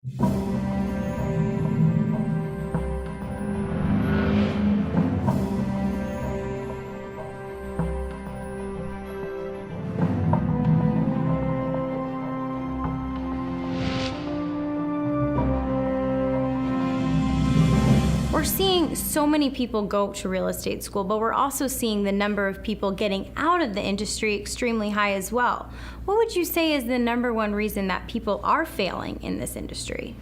We're seeing so many people go to real estate school, but we're also seeing the number of people getting out of the industry extremely high as well. What would you say is the number one reason that people are failing in this industry?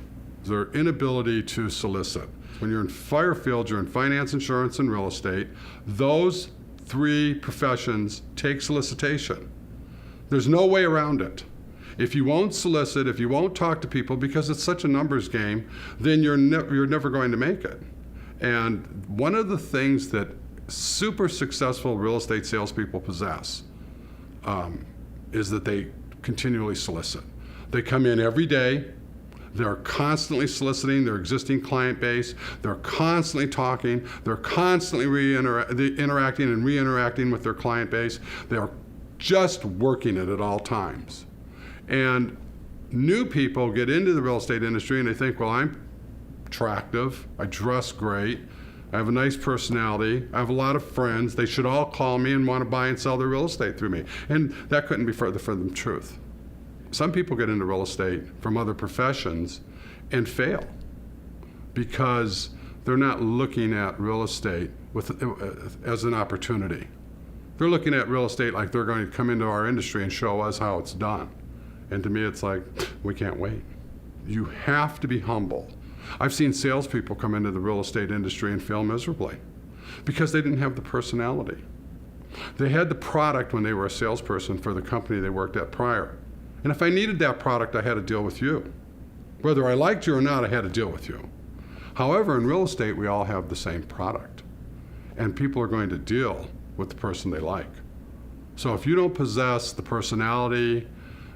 Their inability to solicit. When you're in fire field, you're in finance, insurance, and real estate. Those three professions take solicitation. There's no way around it. If you won't solicit, if you won't talk to people, because it's such a numbers game, then you're never going to make it. And one of the things that super successful real estate salespeople possess is that they continually solicit. They come in every day. They're constantly soliciting their existing client base. They're constantly talking. They're constantly interacting and re-interacting with their client base. They're just working it at all times. And new people get into the real estate industry and they think, well, I'm attractive, I dress great, I have a nice personality, I have a lot of friends, they should all call me and want to buy and sell their real estate through me. And that couldn't be further from the truth. Some people get into real estate from other professions and fail because they're not looking at real estate as an opportunity. They're looking at real estate like they're going to come into our industry and show us how it's done. And to me, it's like, we can't wait. You have to be humble. I've seen salespeople come into the real estate industry and fail miserably because they didn't have the personality. They had the product when they were a salesperson for the company they worked at prior. And if I needed that product, I had to deal with you. Whether I liked you or not, I had to deal with you. However, in real estate, we all have the same product. And people are going to deal with the person they like. So if you don't possess the personality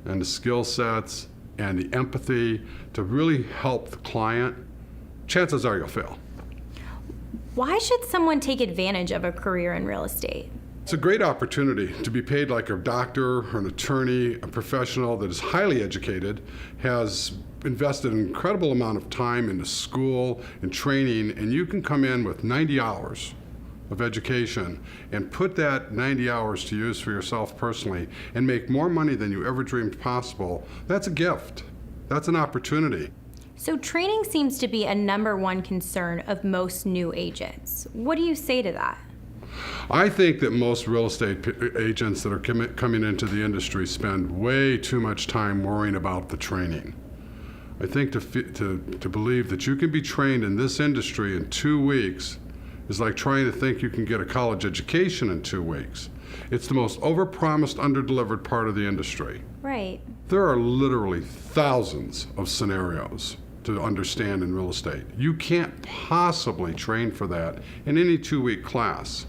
and the skill sets and the empathy to really help the client, chances are you'll fail. Why should someone take advantage of a career in real estate? It's a great opportunity to be paid like a doctor or an attorney, a professional that is highly educated, has invested an incredible amount of time into school and training, and you can come in with 90 hours of education and put that 90 hours to use for yourself personally and make more money than you ever dreamed possible. That's a gift. That's an opportunity. So training seems to be a number one concern of most new agents. What do you say to that? I think that most real estate agents that are coming into the industry spend way too much time worrying about the training. I think to believe that you can be trained in this industry in 2 weeks is like trying to think you can get a college education in 2 weeks. It's the most overpromised, underdelivered part of the industry. Right. There are literally thousands of scenarios to understand in real estate. You can't possibly train for that in any 2-week class.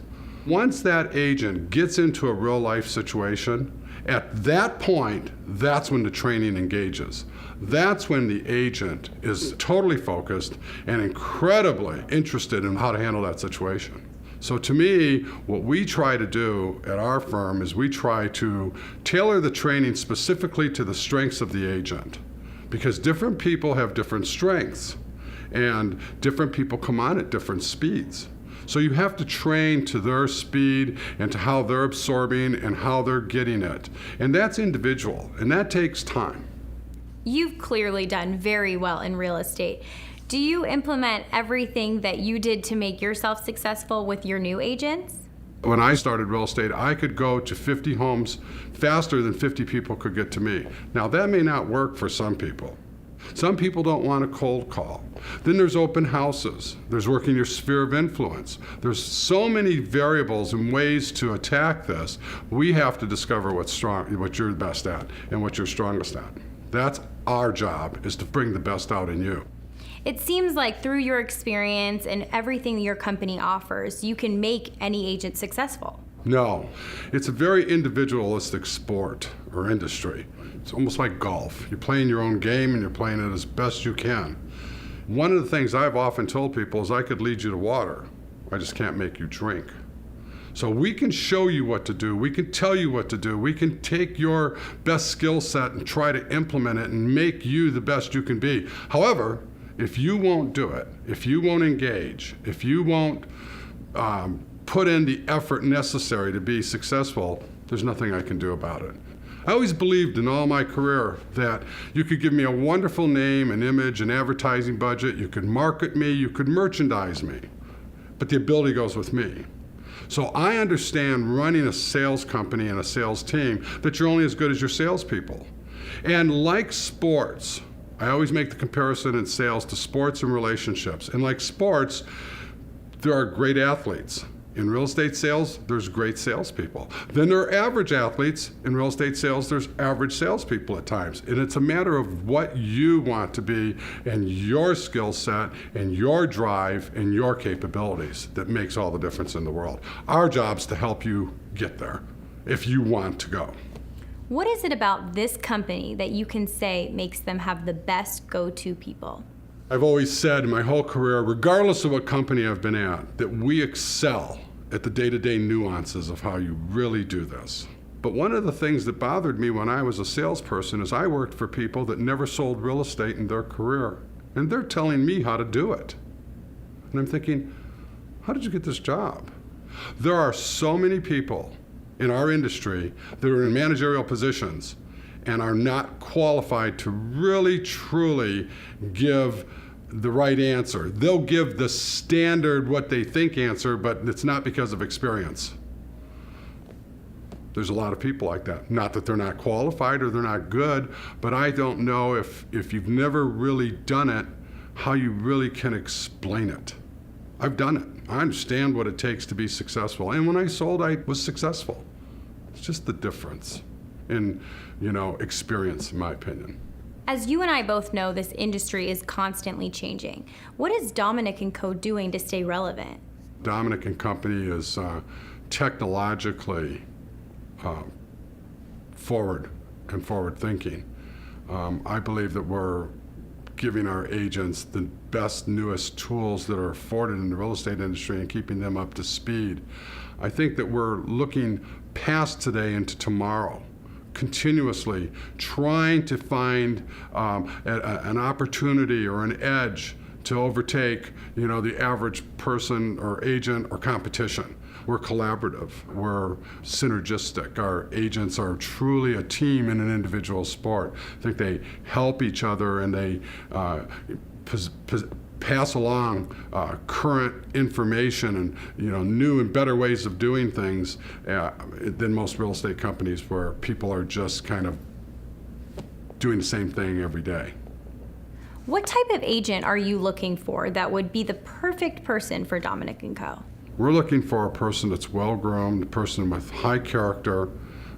Once that agent gets into a real life situation, at that point, that's when the training engages. That's when the agent is totally focused and incredibly interested in how to handle that situation. So to me, what we try to do at our firm is we try to tailor the training specifically to the strengths of the agent, because different people have different strengths and different people come on at different speeds. So you have to train to their speed and to how they're absorbing and how they're getting it. And that's individual, and that takes time. You've clearly done very well in real estate. Do you implement everything that you did to make yourself successful with your new agents? When I started real estate, I could go to 50 homes faster than 50 people could get to me. Now, that may not work for some people. Some people don't want a cold call. Then there's open houses. There's working your sphere of influence. There's so many variables and ways to attack this. We have to discover what's strong, what you're best at, and what you're strongest at. That's our job, is to bring the best out in you. It seems like through your experience and everything your company offers, you can make any agent successful. No, it's a very individualistic sport or industry. It's almost like golf. You're playing your own game and you're playing it as best you can. One of the things I've often told people is I could lead you to water. I just can't make you drink. So we can show you what to do. We can tell you what to do. We can take your best skill set and try to implement it and make you the best you can be. However, if you won't do it, if you won't engage, if you won't put in the effort necessary to be successful, there's nothing I can do about it. I always believed in all my career that you could give me a wonderful name, an image, an advertising budget, you could market me, you could merchandise me, but the ability goes with me. So I understand running a sales company and a sales team that you're only as good as your salespeople. And like sports, I always make the comparison in sales to sports and relationships. And like sports, there are great athletes. In real estate sales, there's great salespeople. Then there are average athletes. In real estate sales, there's average salespeople at times. And it's a matter of what you want to be and your skill set and your drive and your capabilities that makes all the difference in the world. Our job's to help you get there if you want to go. What is it about this company that you can say makes them have the best go-to people? I've always said in my whole career, regardless of what company I've been at, that we excel at the day-to-day nuances of how you really do this. But one of the things that bothered me when I was a salesperson is I worked for people that never sold real estate in their career, and they're telling me how to do it. And I'm thinking, how did you get this job? There are so many people in our industry that are in managerial positions and are not qualified to really, truly give the right answer. They'll give the standard what they think answer, but it's not because of experience. There's a lot of people like that. Not that they're not qualified or they're not good, but I don't know if you've never really done it, how you really can explain it. I've done it. I understand what it takes to be successful. And when I sold, I was successful. It's just the difference in, experience, in my opinion. As you and I both know, this industry is constantly changing. What is Dominic & Co. doing to stay relevant? Dominic & Company is technologically forward and forward thinking. I believe that we're giving our agents the best, newest tools that are afforded in the real estate industry and keeping them up to speed. I think that we're looking past today into tomorrow, continuously trying to find an opportunity or an edge to overtake, the average person or agent or competition. We're collaborative, we're synergistic. Our agents are truly a team in an individual sport. I think they help each other and they pass along current information and new and better ways of doing things than most real estate companies where people are just kind of doing the same thing every day. What type of agent are you looking for that would be the perfect person for Dominic & Co.? We're looking for a person that's well-groomed, a person with high character,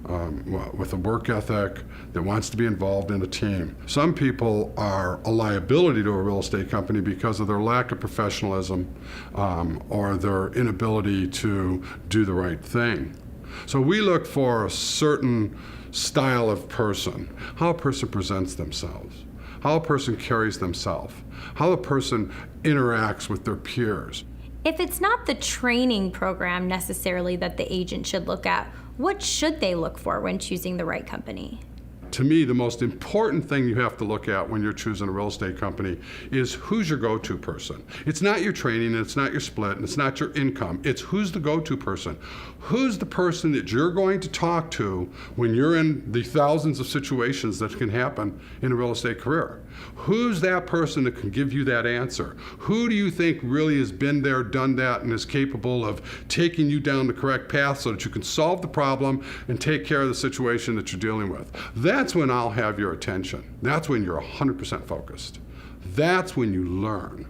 with a work ethic, that wants to be involved in a team. Some people are a liability to a real estate company because of their lack of professionalism or their inability to do the right thing. So we look for a certain style of person, how a person presents themselves, how a person carries themselves, how a person interacts with their peers. If it's not the training program necessarily that the agent should look at, what should they look for when choosing the right company? To me, the most important thing you have to look at when you're choosing a real estate company is who's your go-to person. It's not your training, and it's not your split, and it's not your income. It's who's the go-to person. Who's the person that you're going to talk to when you're in the thousands of situations that can happen in a real estate career? Who's that person that can give you that answer? Who do you think really has been there, done that, and is capable of taking you down the correct path so that you can solve the problem and take care of the situation that you're dealing with? That's when I'll have your attention. That's when you're 100% focused. That's when you learn.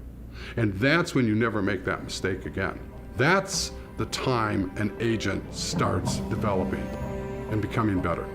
And that's when you never make that mistake again. That's the time an agent starts developing and becoming better.